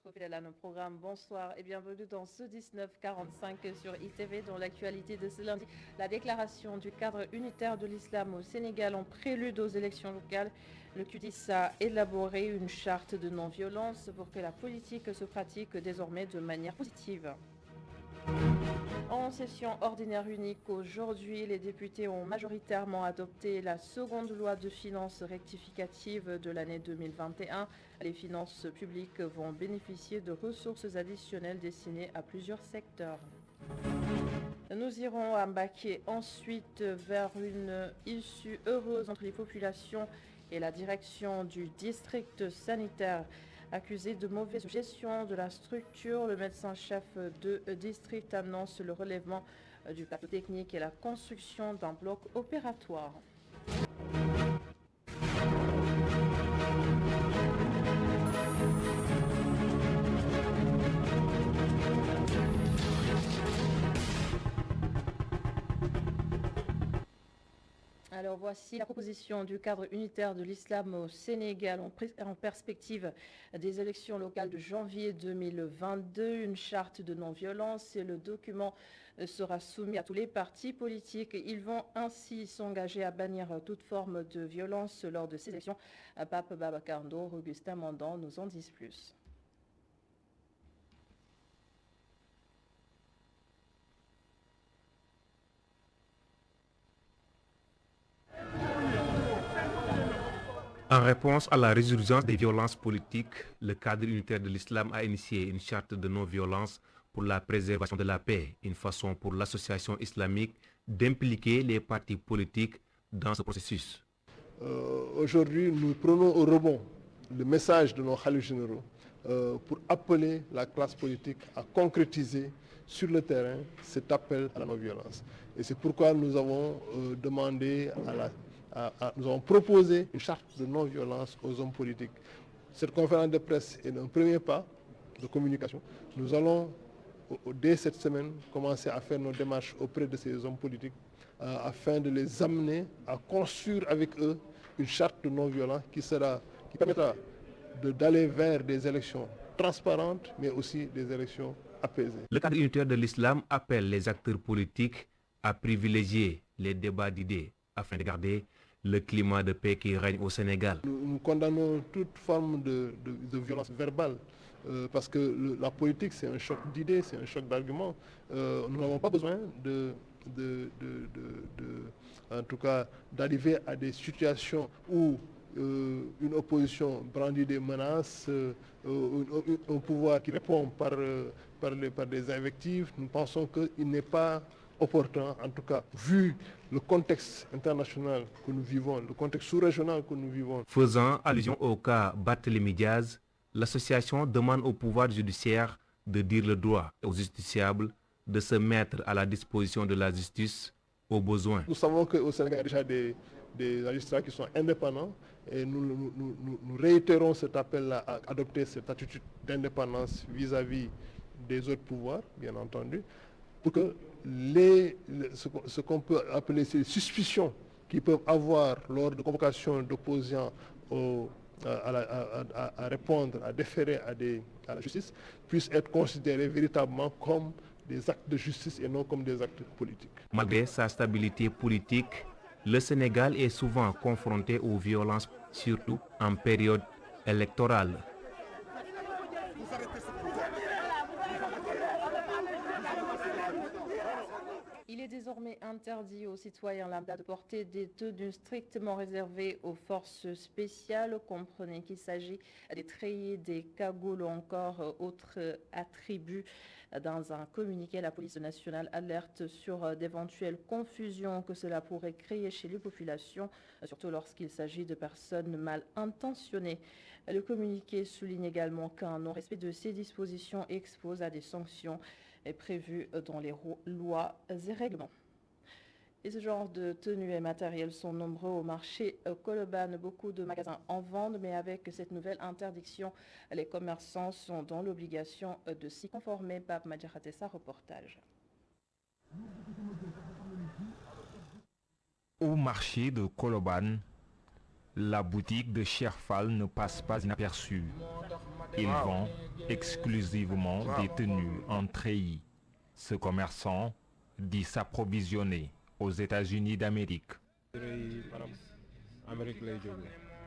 Trop fidèles à nos programmes, bonsoir et bienvenue dans ce 1945 sur ITV. Dans l'actualité de ce lundi, la déclaration du cadre unitaire de l'islam au Sénégal en prélude aux élections locales. Le QDIS a élaboré une charte de non-violence pour que la politique se pratique désormais de manière positive. En session ordinaire unique aujourd'hui, les députés ont majoritairement adopté la seconde loi de finances rectificative de l'année 2021. Les finances publiques vont bénéficier de ressources additionnelles destinées à plusieurs secteurs. Nous irons à Mbacké ensuite vers une issue heureuse entre les populations et la direction du district sanitaire. Accusé de mauvaise gestion de la structure, le médecin-chef de district annonce le relèvement du plateau technique et la construction d'un bloc opératoire. Alors voici la proposition du cadre unitaire de l'islam au Sénégal en perspective des élections locales de janvier 2022, une charte de non-violence et le document sera soumis à tous les partis politiques. Ils vont ainsi s'engager à bannir toute forme de violence lors de ces élections. Pape Babacar Ndour, Augustin Mandan nous en disent plus. En réponse à la résurgence des violences politiques, le cadre unitaire de l'islam a initié une charte de non-violence pour la préservation de la paix, une façon pour l'association islamique d'impliquer les partis politiques dans ce processus. Aujourd'hui, nous prenons au rebond le message de nos khalifes généraux pour appeler la classe politique à concrétiser sur le terrain cet appel à la non-violence. Et c'est pourquoi nous avons demandé nous avons proposé une charte de non-violence aux hommes politiques. Cette conférence de presse est un premier pas de communication. Nous allons, dès cette semaine, commencer à faire nos démarches auprès de ces hommes politiques afin de les amener à construire avec eux une charte de non-violence qui permettra d'aller vers des élections transparentes, mais aussi des élections apaisées. Le cadre unitaire de l'islam appelle les acteurs politiques à privilégier les débats d'idées afin de garder le climat de paix qui règne au Sénégal. Nous condamnons toute forme de violence verbale parce que la politique c'est un choc d'idées, c'est un choc d'arguments. Nous n'avons pas besoin en tout cas d'arriver à des situations où une opposition brandit des menaces, un pouvoir qui répond par des invectives. Nous pensons qu'il n'est pas opportun, en tout cas, vu le contexte international que nous vivons, le contexte sous-régional que nous vivons. Faisant allusion au cas Barthélémy Diaz, l'association demande au pouvoir judiciaire de dire le droit aux justiciables de se mettre à la disposition de la justice au besoin. Nous savons qu'au Sénégal, il y a déjà des magistrats qui sont indépendants et nous réitérons cet appel-là à adopter cette attitude d'indépendance vis-à-vis des autres pouvoirs, bien entendu, pour que ce qu'on peut appeler ces suspicions qui peuvent avoir lors de convocation d'opposants à répondre, à déférer à la justice, puissent être considérés véritablement comme des actes de justice et non comme des actes politiques. Malgré sa stabilité politique, le Sénégal est souvent confronté aux violences, surtout en période électorale. Il est désormais interdit aux citoyens lambda de porter des tenues strictement réservées aux forces spéciales. Comprenez qu'il s'agit des treillis, des cagoules ou encore autres attributs. Dans un communiqué, la police nationale alerte sur d'éventuelles confusions que cela pourrait créer chez les populations, surtout lorsqu'il s'agit de personnes mal intentionnées. Le communiqué souligne également qu'un non-respect de ces dispositions expose à des sanctions est prévu dans les lois et règlements. Et ce genre de tenues et matériels sont nombreux au marché Colobane. Beaucoup de magasins en vendent, mais avec cette nouvelle interdiction, les commerçants sont dans l'obligation de s'y conformer. Pape Madjaratessa, reportage. Au marché de Colobane, la boutique de Cherfal ne passe pas inaperçue. Il vend exclusivement des tenues en treillis. Ce commerçant dit s'approvisionner aux États-Unis d'Amérique.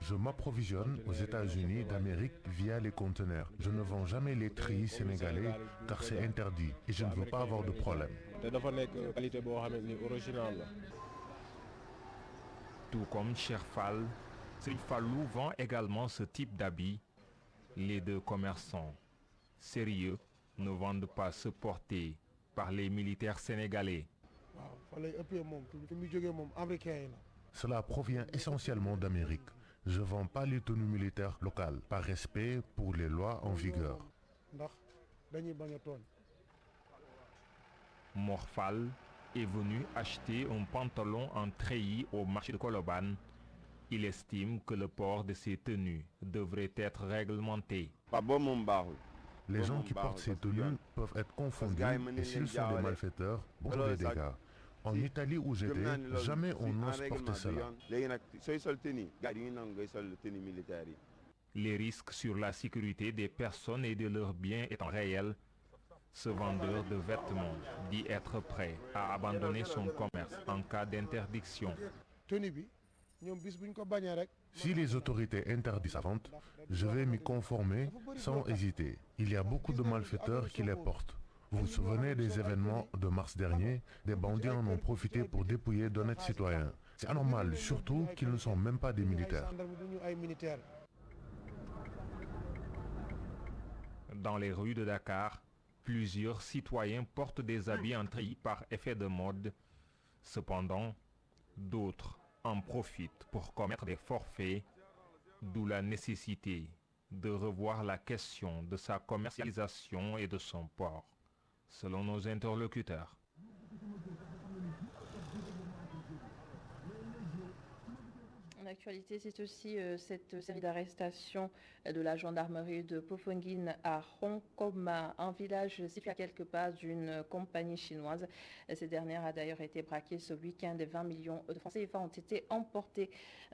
Je m'approvisionne aux États-Unis d'Amérique via les conteneurs. Je ne vends jamais les treillis sénégalais car c'est interdit et je ne veux pas avoir de problème. Tout comme Cherfal, Srifalou vend également ce type d'habits. Les deux commerçants sérieux ne vendent pas se porter par les militaires sénégalais. Cela provient essentiellement d'Amérique. Je ne vends pas les tenues militaires locales par respect pour les lois en vigueur. Morphal est venu acheter un pantalon en treillis au marché de Colobane. Il estime que le port de ces tenues devrait être réglementé. Les gens qui portent ces tenues peuvent être confondus et s'ils sont des malfaiteurs, beaucoup de dégâts. En Italie où j'étais, jamais on n'ose porter cela. Les risques sur la sécurité des personnes et de leurs biens étant réels, ce vendeur de vêtements dit être prêt à abandonner son commerce en cas d'interdiction. Si les autorités interdisent la vente, je vais m'y conformer sans hésiter. Il y a beaucoup de malfaiteurs qui les portent. Vous vous souvenez des événements de mars dernier? Des bandits en ont profité pour dépouiller d'honnêtes citoyens. C'est anormal, surtout qu'ils ne sont même pas des militaires. Dans les rues de Dakar, plusieurs citoyens portent des habits en treillis par effet de mode. Cependant, d'autres en profitent pour commettre des forfaits, d'où la nécessité de revoir la question de sa commercialisation et de son port, selon nos interlocuteurs. En actualité, c'est aussi cette série d'arrestations de la gendarmerie de Pofongine à Hong Kong, un village situé à quelques pas d'une compagnie chinoise. Cette dernière a d'ailleurs été braquée ce week-end et 20 millions de francs CFA ont été emportés.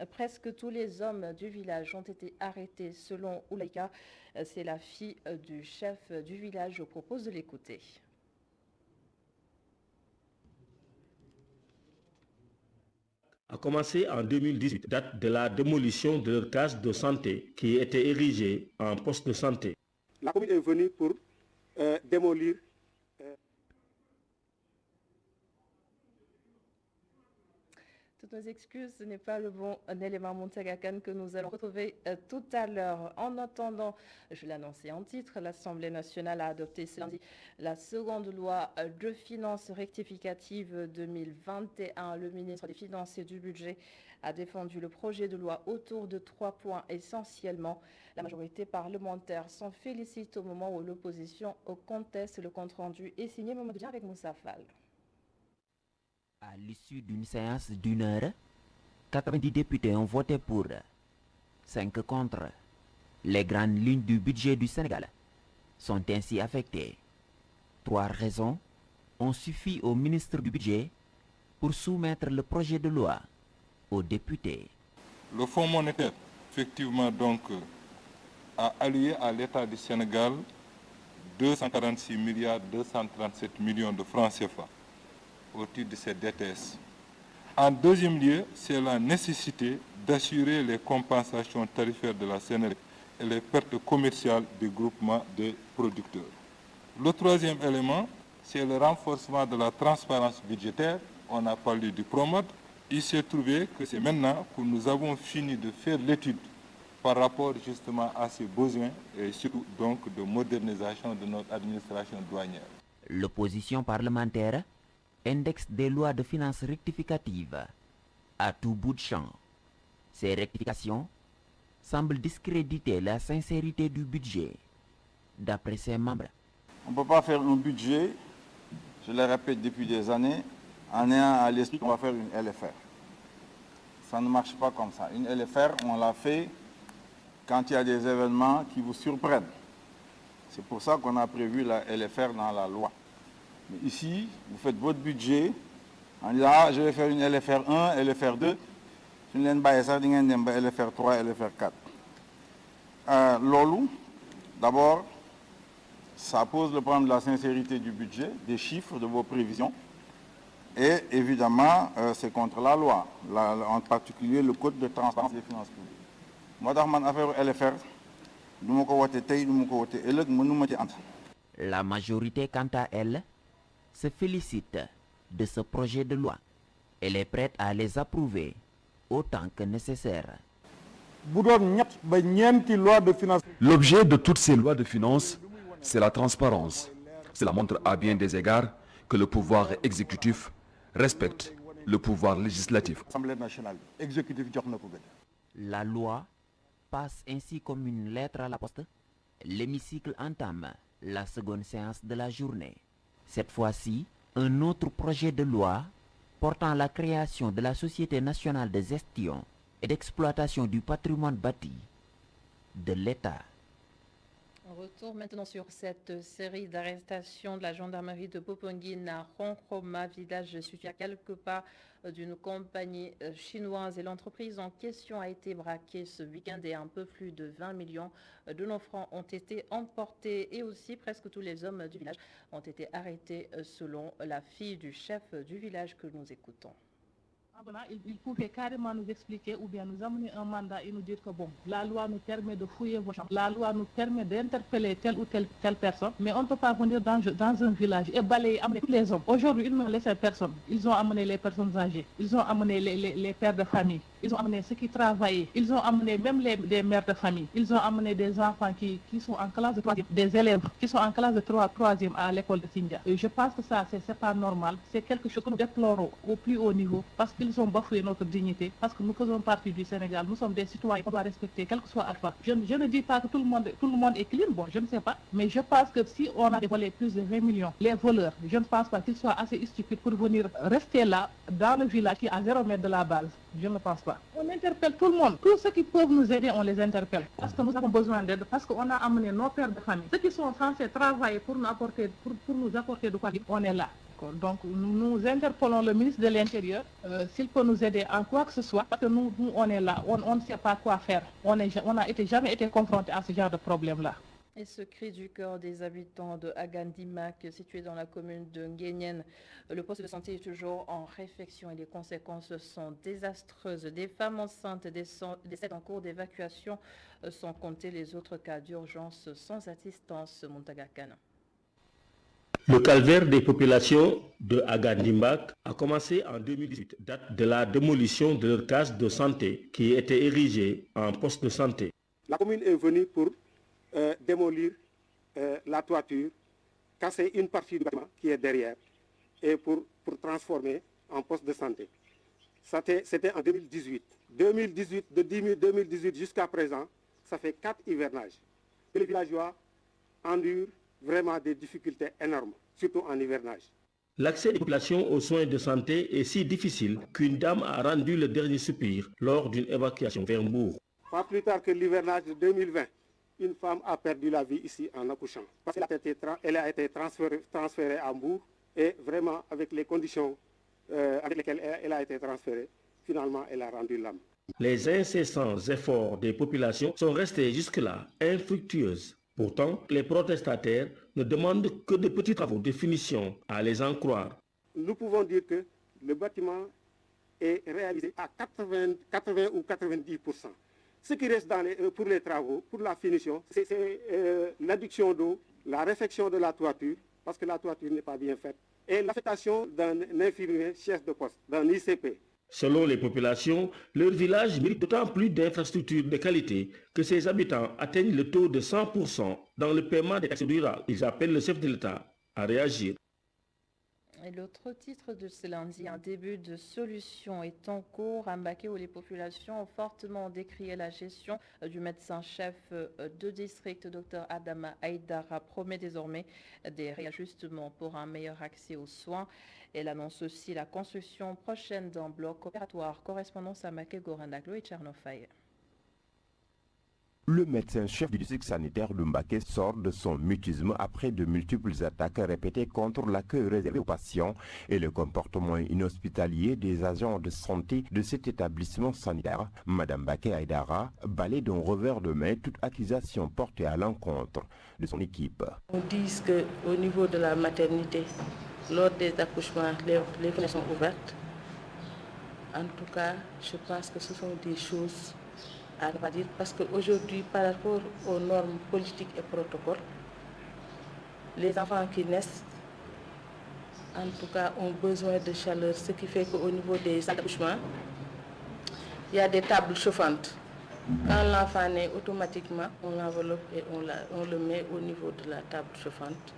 Presque tous les hommes du village ont été arrêtés selon Oulaïka. C'est la fille du chef du village. Je vous propose de l'écouter. A commencé en 2018, date de la démolition de leur case de santé qui était érigée en poste de santé. La commune est venue pour démolir. Toutes nos excuses, ce n'est pas le bon élément Montagacan que nous allons retrouver tout à l'heure. En attendant, je l'annonçais en titre, l'Assemblée nationale a adopté ce lundi la seconde loi de finances rectificative 2021. Le ministre des Finances et du Budget a défendu le projet de loi autour de 3 points essentiellement. La majorité parlementaire s'en félicite au moment où l'opposition conteste le compte-rendu et signé Mamadou Dia avec Moussa Fall. À l'issue d'une séance d'une heure, 90 députés ont voté pour, 5 contre. Les grandes lignes du budget du Sénégal sont ainsi affectées. 3 raisons ont suffi au ministre du Budget pour soumettre le projet de loi aux députés. Le Fonds monétaire, effectivement, donc, a alloué à l'État du Sénégal 246 milliards 237 millions de francs CFA au titre de ces DTS. En deuxième lieu, c'est la nécessité d'assurer les compensations tarifaires de la Sénélec et les pertes commerciales des groupements de producteurs. Le troisième élément, c'est le renforcement de la transparence budgétaire. On a parlé du PROMOD. Il s'est trouvé que c'est maintenant que nous avons fini de faire l'étude par rapport justement à ces besoins et surtout donc de modernisation de notre administration douanière. L'opposition parlementaire indexe des lois de finances rectificatives à tout bout de champ. Ces rectifications semblent discréditer la sincérité du budget. D'après ses membres, on ne peut pas faire un budget, je le répète depuis des années, en ayant à l'esprit qu'on va faire une LFR. Ça ne marche pas comme ça. Une LFR, on l'a fait quand il y a des événements qui vous surprennent. C'est pour ça qu'on a prévu la LFR dans la loi. Mais ici, vous faites votre budget en disant ah, je vais faire une LFR 1, LFR 2, une LFR 3, LFR 4. Lolo, D'abord, ça pose le problème de la sincérité du budget, des chiffres, de vos prévisions. Et évidemment, c'est contre la loi, en particulier le code de transparence des finances publiques. Moi, dans mon affaire LFR, la majorité, quant à elle, se félicite de ce projet de loi. Elle est prête à les approuver autant que nécessaire. L'objet de toutes ces lois de finances, c'est la transparence. Cela montre à bien des égards que le pouvoir exécutif respecte le pouvoir législatif. La loi passe ainsi comme une lettre à la poste. L'hémicycle entame la seconde séance de la journée. Cette fois-ci, un autre projet de loi portant la création de la Société nationale de gestion et d'exploitation du patrimoine bâti de l'État. On retourne maintenant sur cette série d'arrestations de la gendarmerie de Popenguine à Ronkroma, village situé à quelques pas d'une compagnie chinoise. Et l'entreprise en question a été braquée ce week-end et un peu plus de 20 millions de nos francs ont été emportés. Et aussi, presque tous les hommes du village ont été arrêtés selon la fille du chef du village que nous écoutons. Il pouvait carrément nous expliquer ou bien nous amener un mandat et nous dire que bon, la loi nous permet de fouiller vos chambres, la loi nous permet d'interpeller telle ou telle personne, mais on ne peut pas venir dans un village et balayer, amener tous les hommes. Aujourd'hui, ils n'ont laissé personne. Ils ont amené les personnes âgées, ils ont amené les pères de famille, ils ont amené ceux qui travaillaient, ils ont amené même les mères de famille, ils ont amené des enfants qui sont en classe de 3e, des élèves qui sont en classe de 3e à l'école de Sindia. Et je pense que ça, c'est pas normal, c'est quelque chose que nous déplorons au plus haut niveau parce qu'ils ont bafoué notre dignité, parce que nous faisons partie du Sénégal, nous sommes des citoyens qu'on doit respecter, quel que soit Alpha. Je ne dis pas que tout le monde est clean, bon, je ne sais pas, mais je pense que si on a volé plus de 20 millions, les voleurs, je ne pense pas qu'ils soient assez stupides pour venir rester là, dans le village qui est à 0 mètre de la base. Je ne pense pas. On interpelle tout le monde. Tous ceux qui peuvent nous aider, on les interpelle. Parce que nous avons besoin d'aide, parce qu'on a amené nos pères de famille. Ceux qui sont censés travailler pour nous apporter, pour nous apporter de quoi vivre, on est là. Donc nous interpellons le ministre de l'Intérieur s'il peut nous aider en quoi que ce soit, parce que nous on est là, on ne sait pas quoi faire. On n'a jamais été confronté à ce genre de problème-là. Et ce cri du cœur des habitants de Agandimak, situé dans la commune de Nguyen. Le poste de santé est toujours en réflexion et les conséquences sont désastreuses. Des femmes enceintes décèdent en cours d'évacuation, sans compter les autres cas d'urgence sans assistance. Montagakan. Le calvaire des populations de Agandimbak a commencé en 2018, date de la démolition de leur case de santé qui était érigée en poste de santé. La commune est venue pour démolir la toiture, casser une partie du bâtiment qui est derrière et pour transformer en poste de santé. C'était en 2018. De 2018 jusqu'à présent, ça fait 4 hivernages. Et les villageois endurent vraiment des difficultés énormes, surtout en hivernage. L'accès des populations aux soins de santé est si difficile qu'une dame a rendu le dernier soupir lors d'une évacuation vers Mbour. Pas plus tard que l'hivernage de 2020, une femme a perdu la vie ici en accouchant. Parce qu'elle a été transférée à Mbour et vraiment avec les conditions avec lesquelles elle a été transférée, finalement elle a rendu l'âme. Les incessants efforts des populations sont restés jusque-là infructueux. Pourtant, les protestataires ne demandent que de petits travaux de finition, à les en croire. Nous pouvons dire que le bâtiment est réalisé à 80 ou 90%. Ce qui reste pour les travaux, pour la finition, c'est l'adduction d'eau, la réfection de la toiture, parce que la toiture n'est pas bien faite, et l'affectation d'un infirmier chef de poste, d'un ICP. Selon les populations, leur village mérite d'autant plus d'infrastructures de qualité que ses habitants atteignent le taux de 100% dans le paiement des taxes rurales. Ils appellent le chef de l'État à réagir. Et l'autre titre de ce lundi, un début de solution est en cours à Mbaké où les populations ont fortement décrié la gestion du médecin-chef de district, Dr Adama Aïdara, promet désormais des réajustements pour un meilleur accès aux soins. Elle annonce aussi la construction prochaine d'un bloc opératoire. Correspondance à Mbaké, Goranaglo et Tchernofaï. Le médecin-chef du district sanitaire de Mbacké sort de son mutisme après de multiples attaques répétées contre l'accueil réservé aux patients et le comportement inhospitalier des agents de santé de cet établissement sanitaire. Madame Mbacké Aïdara balaie d'un revers de main toute accusation portée à l'encontre de son équipe. On dit qu'au niveau de la maternité, lors des accouchements, les fenêtres sont ouvertes. En tout cas, je pense que ce sont des choses à ne pas dire, parce qu'aujourd'hui, par rapport aux normes politiques et protocoles, les enfants qui naissent, en tout cas, ont besoin de chaleur, ce qui fait qu'au niveau des salles d'accouchement, il y a des tables chauffantes. Quand l'enfant naît, automatiquement, on l'enveloppe et on le met au niveau de la table chauffante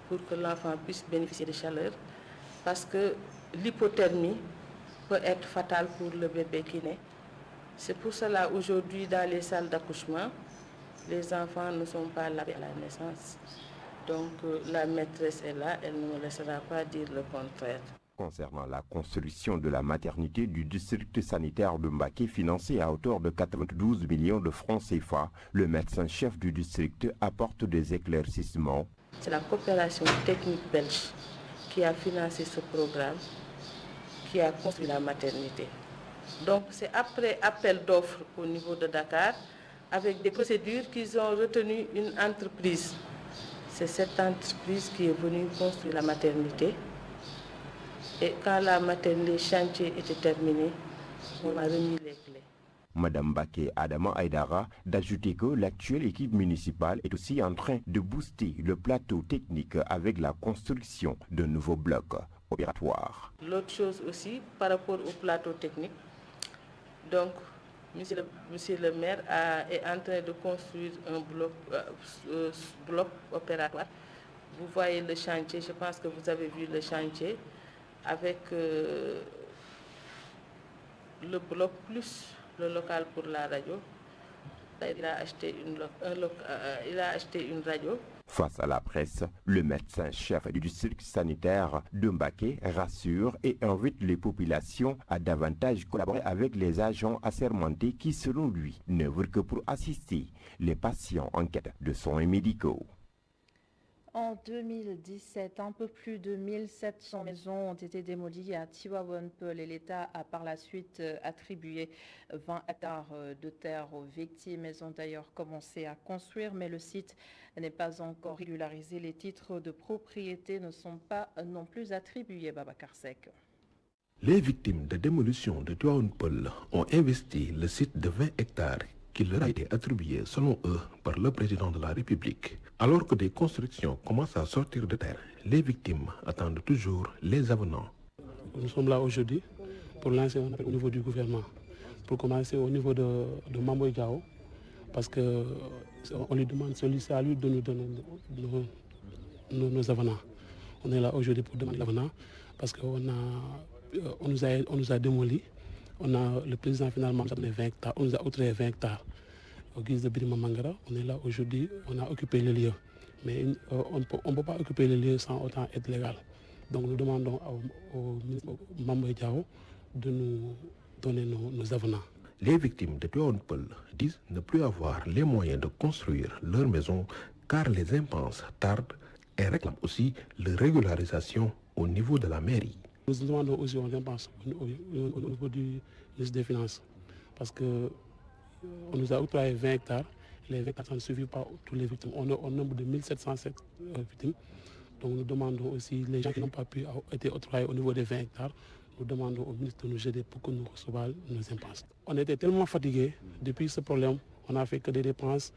pour que l'enfant puisse bénéficier de chaleur, parce que l'hypothermie peut être fatale pour le bébé qui naît. C'est pour cela aujourd'hui dans les salles d'accouchement, les enfants ne sont pas lavés à la naissance. Donc la maîtresse est là, elle ne me laissera pas dire le contraire. Concernant la construction de la maternité du district sanitaire de Mbacké financée à hauteur de 92 millions de francs CFA, le médecin-chef du district apporte des éclaircissements. C'est la coopération technique belge qui a financé ce programme, qui a construit la maternité. Donc c'est après appel d'offres au niveau de Dakar, avec des procédures qu'ils ont retenu une entreprise. C'est cette entreprise qui est venue construire la maternité. Et quand la maternité chantier était terminé, on m'a remis les clés. Madame Mbacké Adama Aïdara d'ajouter que l'actuelle équipe municipale est aussi en train de booster le plateau technique avec la construction de nouveaux blocs opératoires. L'autre chose aussi, par rapport au plateau technique, donc monsieur le maire est en train de construire un bloc opératoire. Vous voyez le chantier, je pense que vous avez vu le chantier, avec le bloc plus le local pour la radio. Il a acheté une radio. Face à la presse, le médecin-chef du district sanitaire de Mbacké rassure et invite les populations à davantage collaborer avec les agents assermentés qui, selon lui, n'œuvrent que pour assister les patients en quête de soins médicaux. En 2017, un peu plus de 1700 maisons ont été démolies à Tivaouane-Peulh et l'État a par la suite attribué 20 hectares de terre aux victimes. Elles ont d'ailleurs commencé à construire, mais le site n'est pas encore régularisé. Les titres de propriété ne sont pas non plus attribués, Babacar Seck. Les victimes de démolition de Tivaouane-Peulh ont investi le site de 20 hectares qui leur a été attribué, selon eux, par le président de la République. Alors que des constructions commencent à sortir de terre, les victimes attendent toujours les avenants. Nous sommes là aujourd'hui pour lancer un appel au niveau du gouvernement, pour commencer au niveau de Mamboy Diao, parce qu'on lui demande celui-ci à lui de nous donner nos avenants. On est là aujourd'hui pour demander l'avenant, parce qu'on nous a démolis. Le président finalement nous a donné 20 hectares, on nous a octroyé 20 hectares. Au guise de Birima Mangara, on est là aujourd'hui, on a occupé les lieux. Mais on ne peut pas occuper les lieux sans autant être légal. Donc nous demandons au Mamboy Diao de nous donner nos avenants. Les victimes de Tivaouane-Peulh disent ne plus avoir les moyens de construire leur maison car les impenses tardent et réclament aussi leur régularisation au niveau de la mairie. Nous demandons aussi aux impenses au niveau du ministre des Finances, parce qu'on nous a octroyé 20 hectares. Les 20 hectares ne suffisent pas tous les victimes. On est au nombre de 1707 victimes. Donc nous demandons aussi, les gens qui n'ont pas pu être octroyés au niveau des 20 hectares, nous demandons au ministre de nous aider pour que nous recevions nos impenses. On était tellement fatigués depuis ce problème, on n'a fait que des dépenses.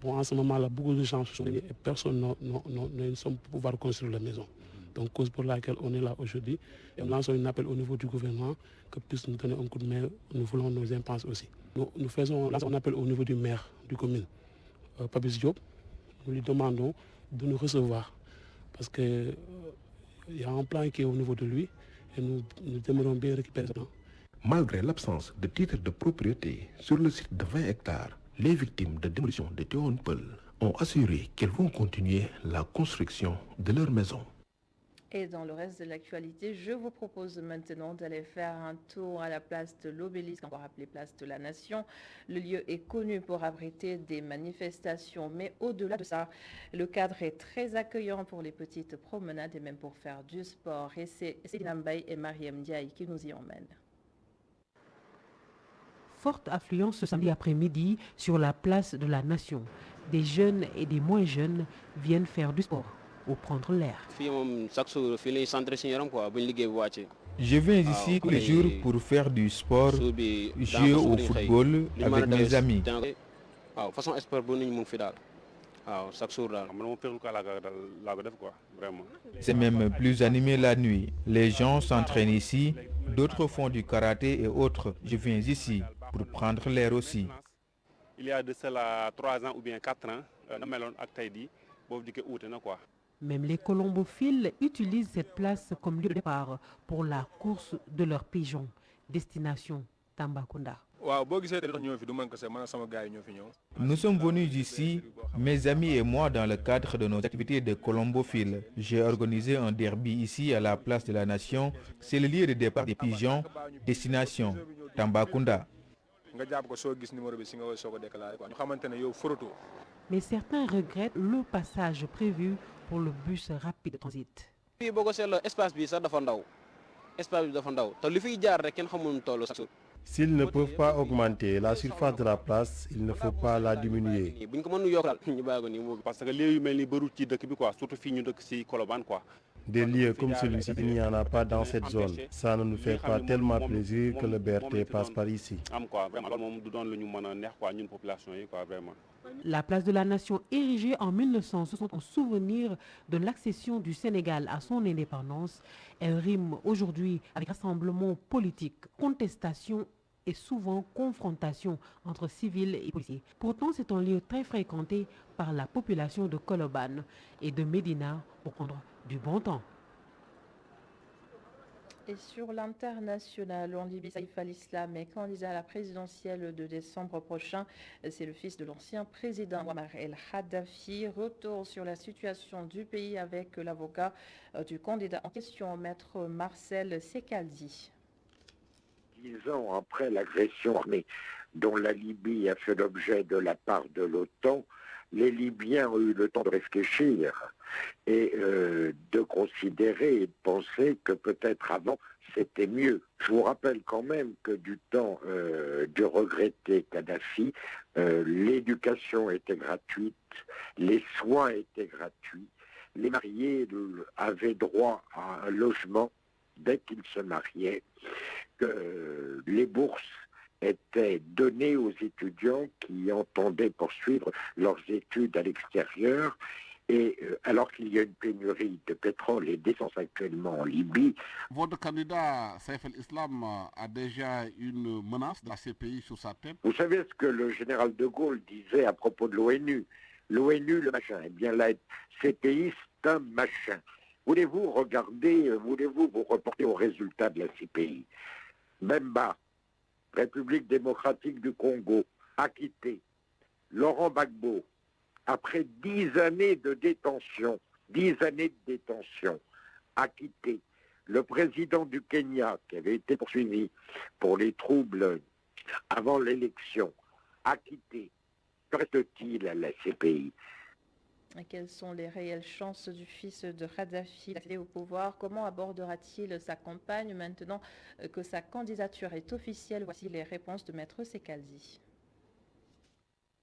Bon, en ce moment-là, beaucoup de gens sont et personne ne sommes pour pouvoir construire la maison. Donc, cause pour laquelle on est là aujourd'hui. Et nous lançons un appel au niveau du gouvernement que puisse nous donner un coup de main. Nous voulons nos impenses aussi. Nous faisons un appel au niveau du maire du commune, Papis Diop. Nous lui demandons de nous recevoir parce qu'il y a un plan qui est au niveau de lui et nous aimerons bien récupérer ça. Malgré l'absence de titre de propriété sur le site de 20 hectares, les victimes de démolition de Tivaouane-Peulh ont assuré qu'elles vont continuer la construction de leur maison. Et dans le reste de l'actualité, je vous propose maintenant d'aller faire un tour à la place de l'Obélisque, encore appelée place de la Nation. Le lieu est connu pour abriter des manifestations, mais au-delà de ça, le cadre est très accueillant pour les petites promenades et même pour faire du sport. Et c'est Céline Mbaye et Mariam Ndiaye qui nous y emmènent. Forte affluence ce samedi après-midi sur la place de la Nation. Des jeunes et des moins jeunes viennent faire du sport ou prendre l'air. Je viens ici tous les jours pour faire du sport, jouer au football avec mes amis. C'est même plus animé la nuit. Les gens s'entraînent ici, d'autres font du karaté et autres. Je viens ici pour prendre l'air aussi. Il y a de cela 3 ans ou bien 4 ans, Même les colombophiles utilisent cette place comme lieu de départ pour la course de leurs pigeons. Destination Tambacounda. Nous sommes venus ici, mes amis et moi, dans le cadre de nos activités de colombophiles. J'ai organisé un derby ici à la place de la Nation. C'est le lieu de départ des pigeons. Destination Tambacounda. Mais certains regrettent le passage prévu pour le bus rapide de transit. S'ils ne peuvent pas augmenter la surface de la place, il ne faut pas la diminuer. Des lieux comme celui-ci, il n'y en a pas dans cette zone. Ça ne nous fait pas tellement plaisir que le BRT passe par ici. La place de la Nation, érigée en 1960 en souvenir de l'accession du Sénégal à son indépendance, elle rime aujourd'hui avec rassemblement politique, contestation et souvent confrontation entre civils et policiers. Pourtant, c'est un lieu très fréquenté par la population de Colobane et de Médina pour prendre du bon temps. Et sur l'international, en Libye, Saïf al-Islam est candidat à la présidentielle de décembre prochain. C'est le fils de l'ancien président Muammar el-Kadhafi. Retour sur la situation du pays avec l'avocat du candidat en question, maître Marcel Sekaldi. 10 ans après l'agression armée dont la Libye a fait l'objet de la part de l'OTAN, les Libyens ont eu le temps de réfléchir et de considérer et de penser que peut-être avant c'était mieux. Je vous rappelle quand même que du temps du regretté Kadhafi, l'éducation était gratuite, les soins étaient gratuits, les mariés avaient droit à un logement dès qu'ils se mariaient, que les bourses étaient données aux étudiants qui entendaient poursuivre leurs études à l'extérieur. Et alors qu'il y a une pénurie de pétrole et d'essence actuellement en Libye. Votre candidat Saïf al-Islam a déjà une menace de la CPI sur sa tête. Vous savez ce que le général de Gaulle disait à propos de l'ONU. L'ONU, le machin. Eh bien, la CPI, c'est un machin. Voulez-vous regarder, voulez-vous vous reporter aux résultats de la CPI? Bemba, République démocratique du Congo, acquitté. Laurent Gbagbo, après 10 années de détention, acquitté. Le président du Kenya, qui avait été poursuivi pour les troubles avant l'élection, acquitté. Que reste-t-il à la CPI? Quelles sont les réelles chances du fils de Kadhafi d'accéder au pouvoir? Comment abordera-t-il sa campagne maintenant que sa candidature est officielle? Voici les réponses de Maître Sekaldi.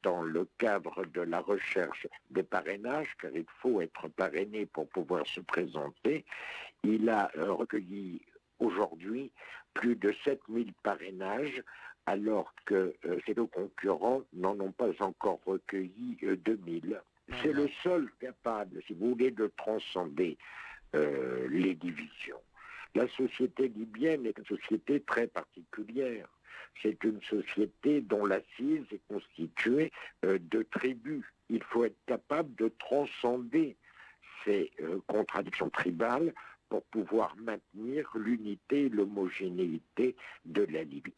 Dans le cadre de la recherche des parrainages, car il faut être parrainé pour pouvoir se présenter, il a recueilli aujourd'hui plus de 7000 parrainages, alors que ses deux concurrents n'en ont pas encore recueilli 2000. C'est le seul capable, si vous voulez, de transcender les divisions. La société libyenne est une société très particulière. C'est une société dont l'assise est constituée de tribus. Il faut être capable de transcender ces contradictions tribales pour pouvoir maintenir l'unité et l'homogénéité de la Libye.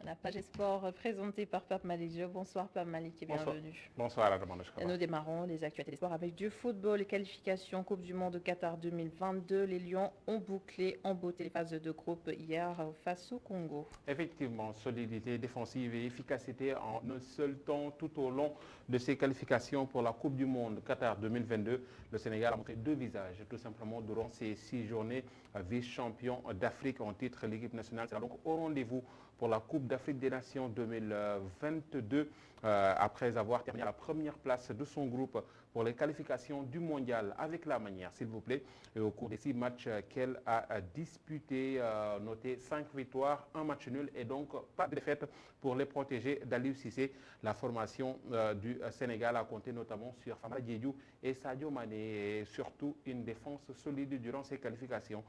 La page sport présentée par Pape Malik Diop. Bonsoir Pape Malik et bienvenue. Bonsoir à la Nous démarrons les actualités sport avec du football. Les qualifications Coupe du Monde Qatar 2022. Les Lions ont bouclé en beauté les phases de groupe hier face au Congo. Effectivement, solidité défensive et efficacité en un seul temps tout au long de ces qualifications pour la Coupe du Monde Qatar 2022. Le Sénégal a montré deux visages tout simplement durant ces 6 journées. Vice-champion d'Afrique en titre, l'équipe nationale sera donc au rendez-vous pour la Coupe d'Afrique des Nations 2022 après avoir terminé à la première place de son groupe pour les qualifications du mondial avec la manière, s'il vous plaît. Et au cours des 6 matchs qu'elle a disputés, noté 5 victoires, 1 match nul et donc pas de défaite pour les protégés d'Aliou Cissé. La formation du Sénégal a compté notamment sur Famara Diédhiou et Sadio Mané et surtout une défense solide durant ces qualifications.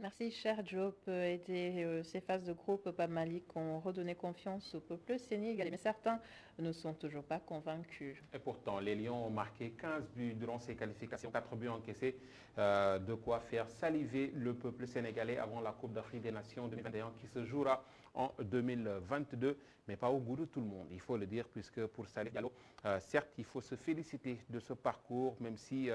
Merci cher Diop. Ces phases de groupe, Pape Malik, ont redonné confiance au peuple sénégalais. Mais certains ne sont toujours pas convaincus. Et pourtant, les Lions ont marqué 15 buts durant ces qualifications, 4 buts encaissés, de quoi faire saliver le peuple sénégalais avant la Coupe d'Afrique des Nations 2021 qui se jouera en 2022, mais pas au goût de tout le monde, il faut le dire, puisque pour Salif Diallo, certes, il faut se féliciter de ce parcours, même si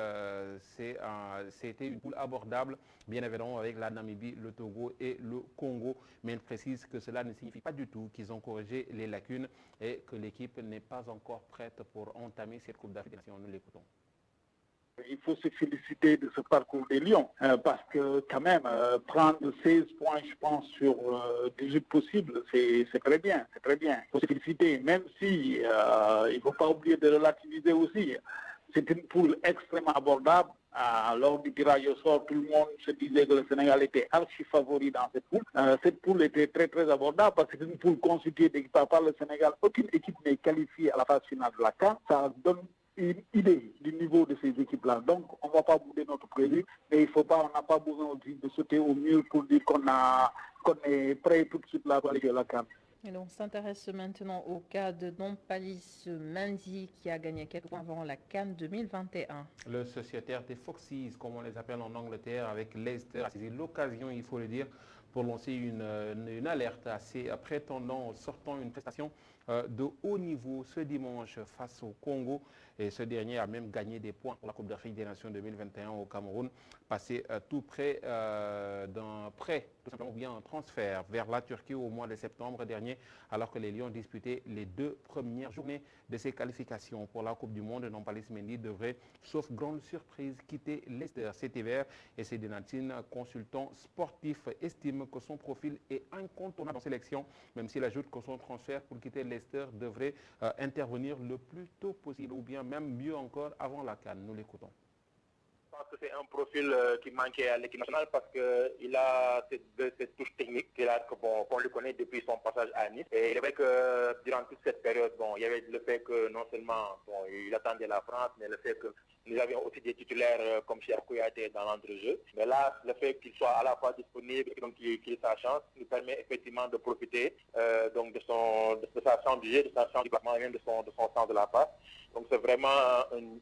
c'était une poule abordable, bien évidemment, avec la Namibie, le Togo et le Congo, mais il précise que cela ne signifie pas du tout qu'ils ont corrigé les lacunes et que l'équipe n'est pas encore prête pour entamer cette Coupe d'Afrique des Nations. Nous l'écoutons. Il faut se féliciter de ce parcours des Lions, parce que quand même, prendre 16 points, je pense, sur 18 possibles, c'est très bien, c'est très bien. Il faut se féliciter, même si il ne faut pas oublier de relativiser aussi. C'est une poule extrêmement abordable. Lors du tirage au sort, tout le monde se disait que le Sénégal était archi favori dans cette poule. Cette poule était très très abordable parce que c'est une poule constituée d'équipes par le Sénégal. Aucune équipe n'est qualifiée à la phase finale de la CAN. Ça donne une idée du niveau de ces équipes-là. Donc, on ne va pas bouder notre prévu, mais il faut pas, on n'a pas besoin aussi de sauter au mur pour dire qu'on est prêt tout de suite là pour aller à la CAN. Et on s'intéresse maintenant au cas de Nampalys Mendy qui a gagné quelques points avant la CAN 2021. Le sociétaire des Foxes, comme on les appelle en Angleterre, avec Leicester, a saisi l'occasion, il faut le dire, pour lancer une alerte à ses prétendants en sortant une prestation de haut niveau ce dimanche face au Congo. Et ce dernier a même gagné des points pour la Coupe d'Afrique des Nations 2021 au Cameroun, passé tout près d'un prêt, tout simplement bien un transfert vers la Turquie au mois de septembre dernier, alors que les Lions disputaient les 2 premières journées de ces qualifications pour la Coupe du Monde. Nampalys Mendy devrait, sauf grande surprise, quitter Leicester cet hiver. Et Sédinatine, consultant sportif, estime que son profil est incontournable en sélection, même s'il ajoute que son transfert pour quitter Leicester devrait intervenir le plus tôt possible, ou bien même mieux encore avant la CAN. Nous l'écoutons. Je pense que c'est un profil qui manquait à l'équipe nationale parce qu'il a cette touche technique qu'on lui connaît depuis son passage à Nice. Et il est vrai que durant toute cette période, il y avait le fait que non seulement il attendait la France, mais le fait que nous avions aussi des titulaires comme Cheikh Kouyaté dans l'entrejeu. Mais là, le fait qu'il soit à la fois disponible et donc qu'il ait sa chance nous permet effectivement de profiter donc de sa chance de jeu, de sa chance de déplacement et même de son sens de la passe. Donc c'est vraiment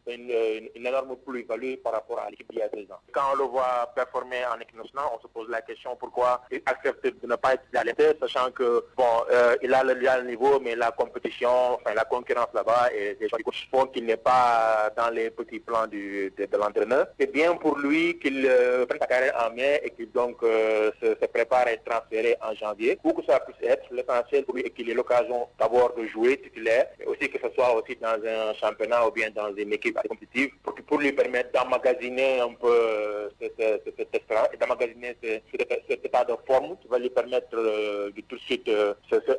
une énorme plus-value par rapport à l'équipe d'il y a 2 ans. Quand on le voit performer en équipe nationale, on se pose la question pourquoi il accepte de ne pas être à l'intérieur, sachant que il a le niveau, mais la compétition, la concurrence là-bas et les gens du coach font qu'il n'est pas dans les petits plans de l'entraîneur. C'est bien pour lui qu'il prenne sa carrière en main et qu'il donc se prépare à être transféré en janvier. Où que ça puisse être, l'essentiel pour lui est qu'il ait l'occasion d'abord de jouer titulaire, mais aussi que ce soit aussi dans un championnat ou bien dans une équipe compétitive pour lui permettre d'emmagasiner un peu cet extra et d'emmagasiner cet état de forme qui va lui permettre de tout de suite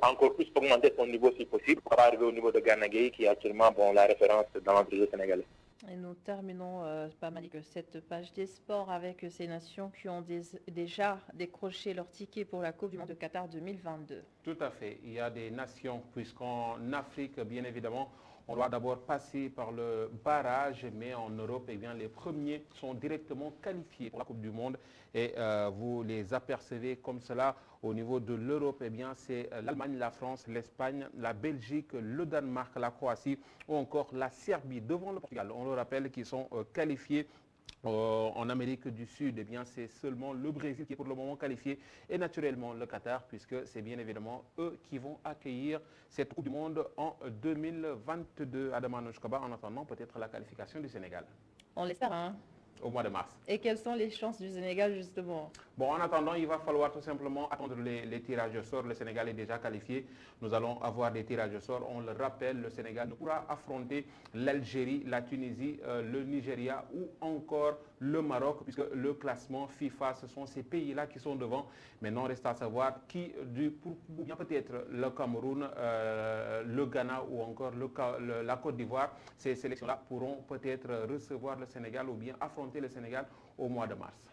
encore plus augmenter son niveau si possible pour arriver au niveau de Gana Gueye qui est actuellement la référence dans l'entrejeu sénégalais. Et nous terminons pas mal que cette page des sports avec ces nations qui ont déjà décroché leur ticket pour la Coupe du Monde de Qatar 2022. Tout à fait. Il y a des nations, puisqu'en Afrique, bien évidemment, on doit d'abord passer par le barrage, mais en Europe, les premiers sont directement qualifiés pour la Coupe du Monde. Et vous les apercevez comme cela au niveau de l'Europe. C'est l'Allemagne, la France, l'Espagne, la Belgique, le Danemark, la Croatie ou encore la Serbie devant le Portugal. On le rappelle qu'ils sont qualifiés En Amérique du Sud, eh bien, c'est seulement le Brésil qui est pour le moment qualifié et naturellement le Qatar, puisque c'est bien évidemment eux qui vont accueillir cette Coupe du Monde en 2022. Adama Nouchkaba, en attendant peut-être la qualification du Sénégal. On l'espère, hein? Au mois de mars. Et quelles sont les chances du Sénégal, justement? Bon, en attendant, il va falloir tout simplement attendre les tirages au sort. Le Sénégal est déjà qualifié. Nous allons avoir des tirages au sort. On le rappelle, le Sénégal ne pourra affronter l'Algérie, la Tunisie, le Nigeria ou encore le Maroc, puisque le classement FIFA, ce sont ces pays-là qui sont devant. Maintenant, reste à savoir qui, bien peut-être le Cameroun, le Ghana ou encore la Côte d'Ivoire, ces sélections-là pourront peut-être recevoir le Sénégal ou bien affronter le Sénégal au mois de mars.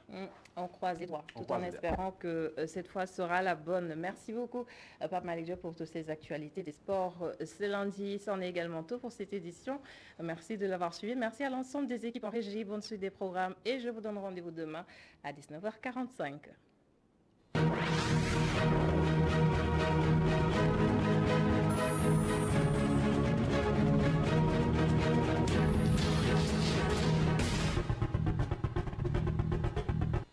On croise les doigts, tout en espérant que cette fois sera la bonne. Merci beaucoup, Pape Malick Diop, pour toutes ces actualités des sports ce lundi. C'en est également tout pour cette édition. Merci de l'avoir suivi. Merci à l'ensemble des équipes en régie. Bonne suite des programmes et je vous donne rendez-vous demain à 19h45.